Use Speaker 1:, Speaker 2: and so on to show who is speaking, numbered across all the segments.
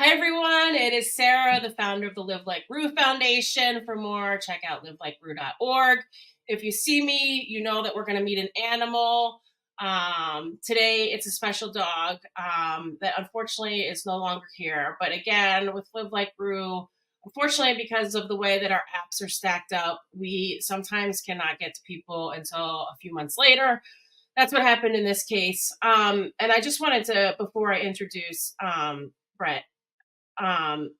Speaker 1: Hi, everyone. It is Sarah, the founder of the Live Like Rue Foundation. For more, check out livelikeRue.org. If you see me, you know that we're going to meet an animal. Today, it's a special dog that unfortunately is no longer here. But again, with Live Like Rue, unfortunately, because of the way that our apps are stacked up, we sometimes cannot get to people until a few months later. That's what happened in this case. And I just wanted to, before I introduce Brett, um,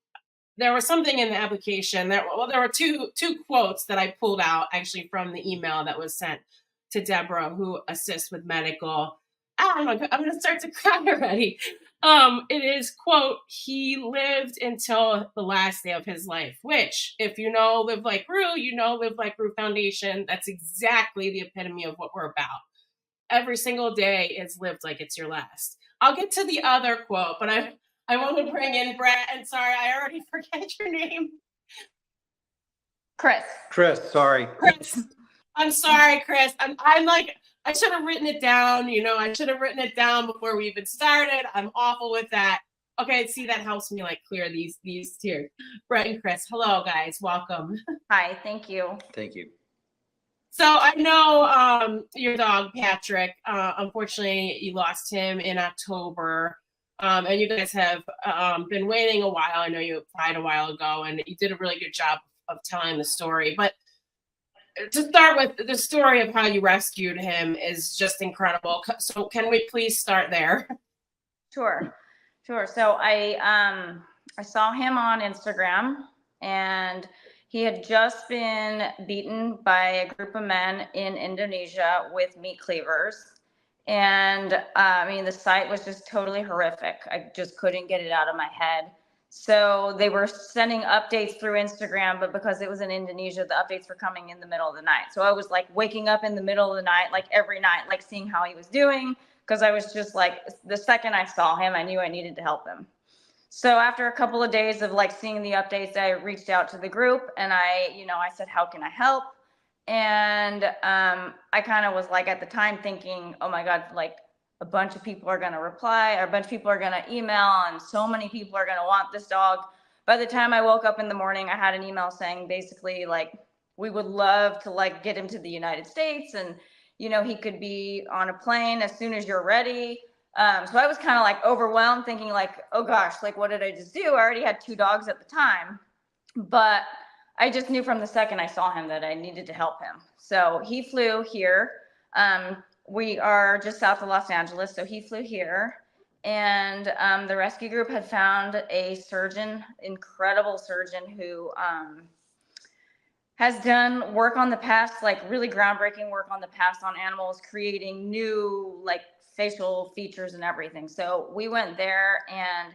Speaker 1: there was something in the application there were two quotes that I pulled out actually from the email that was sent to Deborah, who assists with medical. I'm going to start to cry already. It is, quote, he lived until the last day of his life, which, if you know Live Like Rue, you know Live Like Rue Foundation. That's exactly the epitome of what we're about. Every single day is lived like it's your last. I'll get to the other quote, but I want to bring in Brett. And sorry, I already forget your name.
Speaker 2: Chris.
Speaker 3: Sorry.
Speaker 1: Chris. I'm sorry, Chris. I'm like, I should have written it down. I should have written it down before we even started. I'm awful with that. Okay, see, that helps me like clear these tears. Brett and Chris, hello guys, welcome.
Speaker 2: Hi, thank you.
Speaker 3: Thank you.
Speaker 1: So I know your dog, Patrick, unfortunately, you lost him in October. And you guys have been waiting a while. I know you applied a while ago, and you did a really good job of telling the story. But to start with, the story of how you rescued him is just incredible. So can we please start there?
Speaker 2: Sure. So I saw him on Instagram, and he had just been beaten by a group of men in Indonesia with meat cleavers. And I mean, the sight was just totally horrific. I just couldn't get it out of my head. So they were sending updates through Instagram, but because it was in Indonesia, the updates were coming in the middle of the night. So I was like waking up in the middle of the night, like every night, like seeing how he was doing, because I was just like, the second I saw him, I knew I needed to help him. So after a couple of days of like seeing the updates, I reached out to the group, and I said, how can I help? And I kind of was like at the time thinking, oh my God, like a bunch of people are going to reply, or a bunch of people are going to email, and so many people are going to want this dog. By the time I woke up in the morning, I had an email saying basically like, we would love to like get him to the United States, and he could be on a plane as soon as you're ready. So I was kind of like overwhelmed, thinking like, oh gosh, like what did I just do? I already had 2 dogs at the time, but I just knew from the second I saw him that I needed to help him. So he flew here. We are just south of Los Angeles, so he flew here. And the rescue group had found a surgeon, incredible surgeon, who has done work on the past, like really groundbreaking work on the past on animals, creating new like facial features and everything. So we went there, and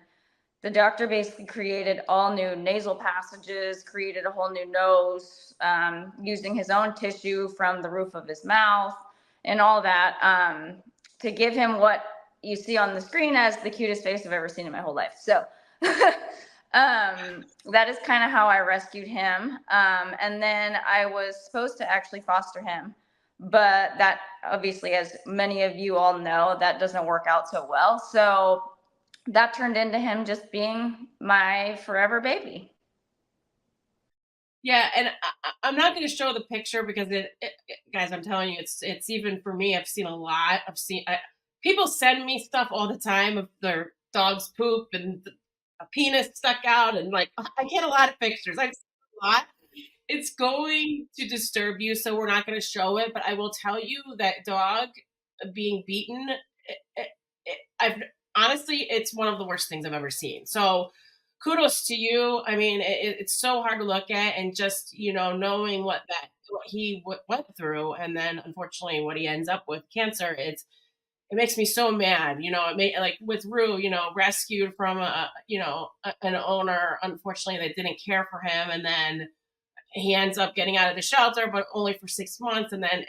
Speaker 2: the doctor basically created all new nasal passages, created a whole new nose, using his own tissue from the roof of his mouth and all that, to give him what you see on the screen as the cutest face I've ever seen in my whole life. So that is kind of how I rescued him. And then I was supposed to actually foster him, but that obviously, as many of you all know, that doesn't work out so well. So that turned into him just being my forever baby.
Speaker 1: Yeah, and I'm not going to show the picture because guys, I'm telling you, it's even for me. I've seen a lot. People send me stuff all the time of their dog's poop and a penis stuck out, and like I get a lot of pictures. I see a lot. It's going to disturb you, so we're not going to show it. But I will tell you that dog being beaten, I've honestly, it's one of the worst things I've ever seen. So kudos to you. I mean, it's so hard to look at, and just knowing what he went through, and then unfortunately what he ends up with, cancer. It makes me so mad. It made, like with Rue, rescued from an owner, unfortunately, that didn't care for him, and then he ends up getting out of the shelter, but only for 6 months. And then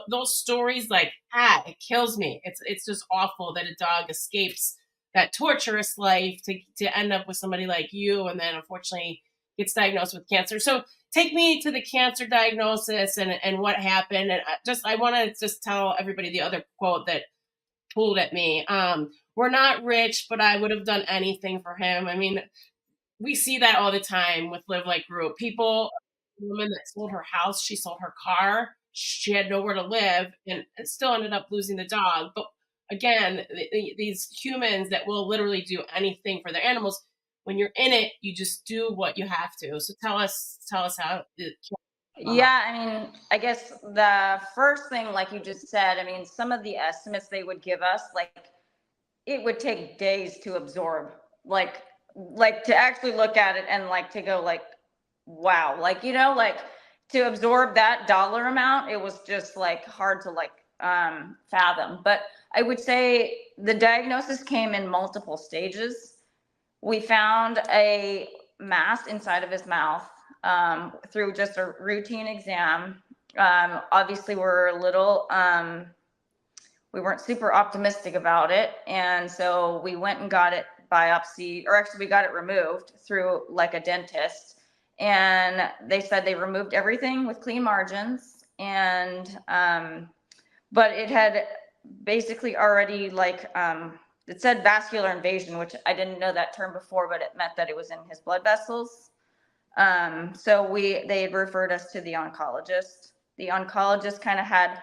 Speaker 1: those stories, like, it kills me. It's just awful that a dog escapes that torturous life to end up with somebody like you, and then unfortunately gets diagnosed with cancer. So take me to the cancer diagnosis and what happened. And I want to just tell everybody the other quote that pulled at me. We're not rich, but I would have done anything for him. I mean, we see that all the time with Live Like Group. People, a woman that sold her house, she sold her car, she had nowhere to live, and it still ended up losing the dog. But again, these humans that will literally do anything for their animals. When you're in it, you just do what you have to. So tell us how it came about.
Speaker 2: Yeah, I mean, I guess the first thing, like you just said, I mean, some of the estimates they would give us, like it would take days to absorb, like to actually look at it and like to go like, wow, like, you know, like to absorb that dollar amount, it was just like hard to like fathom. But I would say the diagnosis came in multiple stages. We found a mass inside of his mouth through just a routine exam. Obviously, we're a little, we weren't super optimistic about it. And so we went and got it biopsy, or actually, we got it removed through like a dentist. And they said they removed everything with clean margins. And, but it had basically already like, it said vascular invasion, which I didn't know that term before, but it meant that it was in his blood vessels. So they had referred us to the oncologist. The oncologist kind of had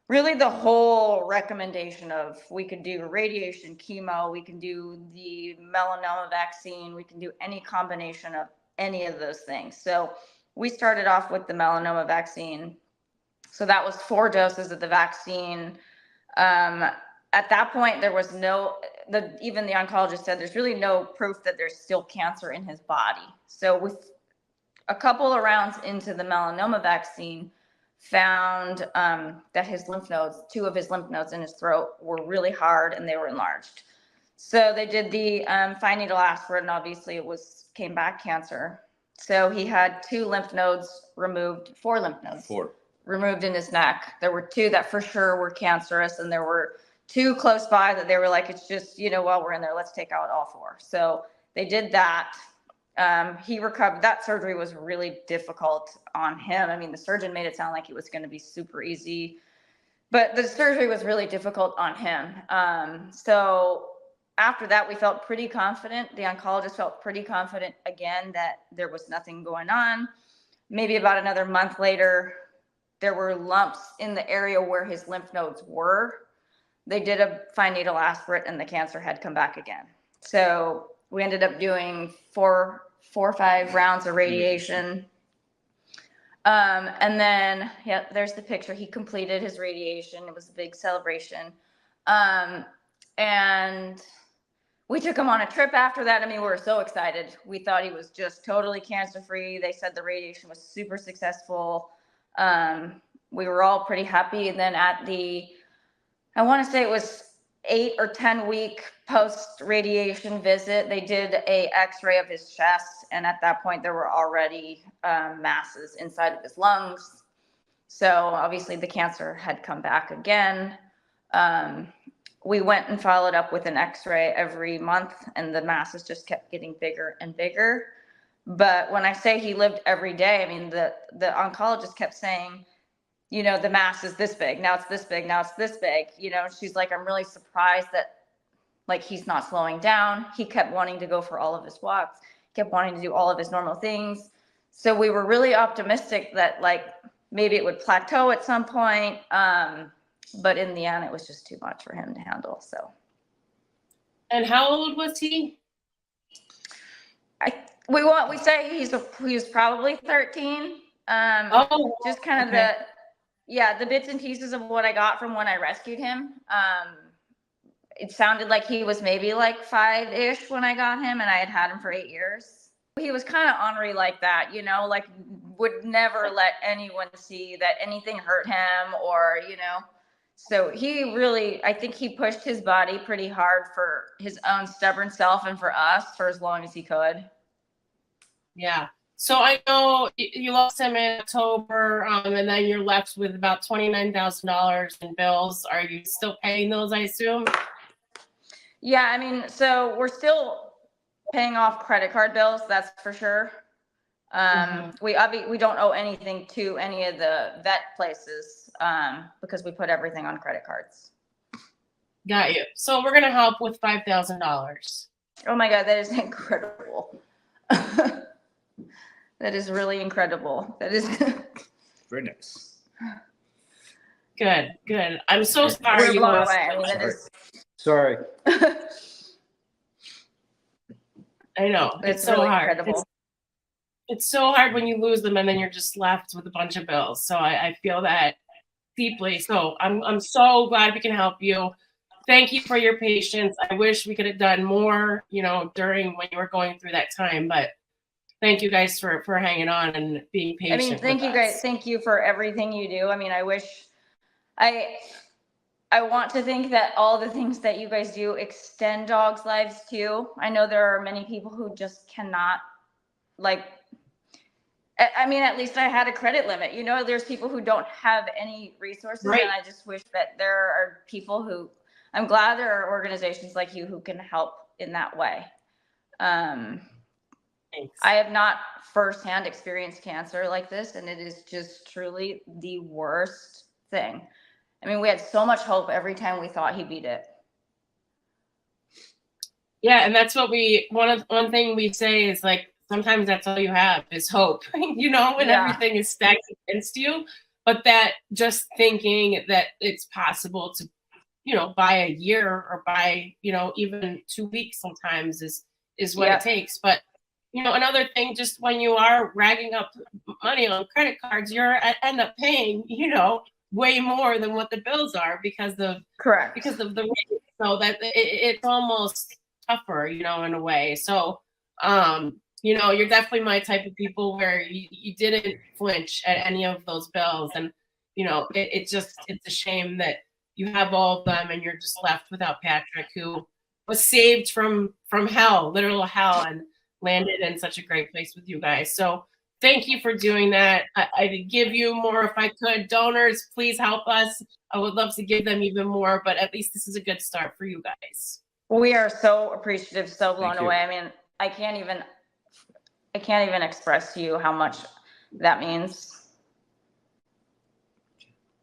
Speaker 2: really the whole recommendation of we could do radiation, chemo, we can do the melanoma vaccine, we can do any combination of any of those things. So we started off with the melanoma vaccine. So that was 4 doses of the vaccine. At that point, there was even the oncologist said there's really no proof that there's still cancer in his body. So with a couple of rounds into the melanoma vaccine, found that his lymph nodes, 2 of his lymph nodes in his throat were really hard and they were enlarged. So they did the fine needle aspirate, and obviously it came back cancer. So he had 2 lymph nodes removed, 4 lymph nodes.
Speaker 3: 4.
Speaker 2: Removed in his neck. There were 2 that for sure were cancerous, and there were 2 close by that they were like, it's just, you know, while we're in there, let's take out all 4. So they did that. He recovered. That surgery was really difficult on him. I mean, the surgeon made it sound like it was going to be super easy, but the surgery was really difficult on him. So after that, we felt pretty confident. The oncologist felt pretty confident again that there was nothing going on. Maybe about another month later, there were lumps in the area where his lymph nodes were. They did a fine needle aspirate and the cancer had come back again. So we ended up doing 4 or 5 rounds of radiation. And then, yeah, there's the picture. He completed his radiation. It was a big celebration. And we took him on a trip after that. I mean, we were so excited. We thought he was just totally cancer-free. They said the radiation was super successful. We were all pretty happy. And then at I want to say it was 8 or 10 week post radiation visit, they did a x-ray of his chest. And at that point there were already masses inside of his lungs. So obviously the cancer had come back again. We went and followed up with an x-ray every month, and the masses just kept getting bigger and bigger. But when I say he lived every day, I mean, the oncologist kept saying, you know, the mass is this big, now it's this big, now it's this big. You know, she's like, I'm really surprised that like he's not slowing down. He kept wanting to go for all of his walks, kept wanting to do all of his normal things. So we were really optimistic that like maybe it would plateau at some point. But in the end, it was just too much for him to handle. So.
Speaker 1: And how old was he?
Speaker 2: We say he was probably 13. Just kind of
Speaker 1: okay.
Speaker 2: the bits and pieces of what I got from when I rescued him. It sounded like he was maybe like 5-ish when I got him, and I had him for 8 years. He was kind of ornery like that, you know, like would never let anyone see that anything hurt him, or, you know. So he really, I think he pushed his body pretty hard for his own stubborn self and for us for as long as he could.
Speaker 1: Yeah. So I know you lost him in October, and then you're left with about $29,000 in bills. Are you still paying those, I assume?
Speaker 2: Yeah, I mean, so we're still paying off credit card bills, that's for sure. We don't owe anything to any of the vet places because we put everything on credit cards.
Speaker 1: Got you. So we're gonna help with $5,000.
Speaker 2: Oh my God, that is incredible. That is really incredible. That is.
Speaker 3: Very nice.
Speaker 1: Good, good. I'm so sorry
Speaker 2: We're
Speaker 1: you
Speaker 2: blown
Speaker 1: lost.
Speaker 2: away. I mean, that is.
Speaker 3: Sorry.
Speaker 1: I know.
Speaker 2: That's
Speaker 1: It's so
Speaker 2: really
Speaker 1: hard.
Speaker 2: incredible.
Speaker 1: It's so hard when you lose them and then you're just left with a bunch of bills. So I feel that deeply. So I'm so glad we can help you. Thank you for your patience. I wish we could have done more, you know, during when you were going through that time, but thank you guys for hanging on and being
Speaker 2: I
Speaker 1: patient.
Speaker 2: mean, thank
Speaker 1: with
Speaker 2: you
Speaker 1: us.
Speaker 2: guys. Thank you for everything you do. I mean, I wish I want to think that all the things that you guys do extend dogs' lives too. I know there are many people who just cannot, like, I mean, at least I had a credit limit. You know, there's people who don't have any resources,
Speaker 1: Right.
Speaker 2: and I just wish that there are people who, I'm glad there are organizations like you who can help in that way.
Speaker 1: Thanks.
Speaker 2: I have not firsthand experienced cancer like this, and it is just truly the worst thing. I mean, we had so much hope every time we thought he beat it.
Speaker 1: Yeah, and that's what one thing we say is like sometimes that's all you have is hope, you know, when
Speaker 2: Yeah.
Speaker 1: everything is stacked against you. But that just thinking that it's possible to, you know, buy a year or buy, you know, even 2 weeks sometimes is what
Speaker 2: Yeah.
Speaker 1: it takes. But you know, another thing, just when you are racking up money on credit cards, you're end up paying, you know, way more than what the bills are because of
Speaker 2: Correct.
Speaker 1: the rate. So that it's almost tougher, you know, in a way. So you know, you're definitely my type of people where you didn't flinch at any of those bills. And, you know, it's a shame that you have all of them and you're just left without Patrick, who was saved from hell, literal hell, and landed in such a great place with you guys. So thank you for doing that. I'd give you more if I could. Donors, please help us. I would love to give them even more, but at least this is a good start for you guys.
Speaker 2: We are so appreciative, so blown
Speaker 3: Thank you.
Speaker 2: away. I mean, I can't even express to you how much that means.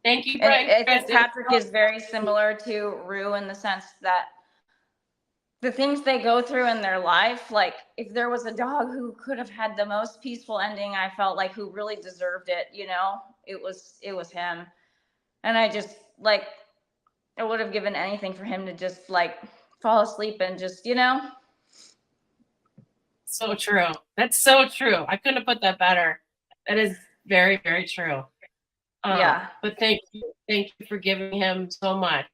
Speaker 1: Thank you,
Speaker 2: And
Speaker 1: Greg.
Speaker 2: I think Patrick is very similar to Rue in the sense that the things they go through in their life, like if there was a dog who could have had the most peaceful ending, I felt like who really deserved it, you know, it was him. And I just like, I would have given anything for him to just like fall asleep and just, you know.
Speaker 1: So true. That's so true. I couldn't have put that better. That is very, very true.
Speaker 2: Yeah.
Speaker 1: But thank you for giving him so much.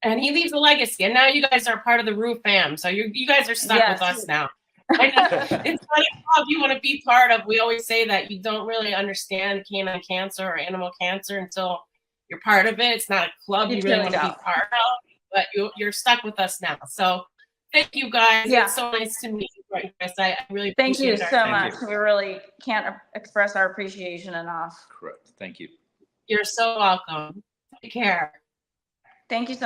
Speaker 1: And he leaves a legacy. And now you guys are part of the Rue fam. So you guys are stuck
Speaker 2: Yes.
Speaker 1: with us now. It's not a club you want to be part of. We always say that you don't really understand canine cancer or animal cancer until you're part of it. It's not a club you really want to be part of, but you're stuck with us now. So thank you guys.
Speaker 2: Yeah.
Speaker 1: It's so nice to meet you, Chris. I really
Speaker 2: Thank you
Speaker 1: appreciate
Speaker 2: so
Speaker 1: our
Speaker 2: much.
Speaker 3: Thank
Speaker 2: We really can't express our appreciation enough.
Speaker 3: Correct. Thank you.
Speaker 1: You're so welcome. Take care.
Speaker 2: Thank you so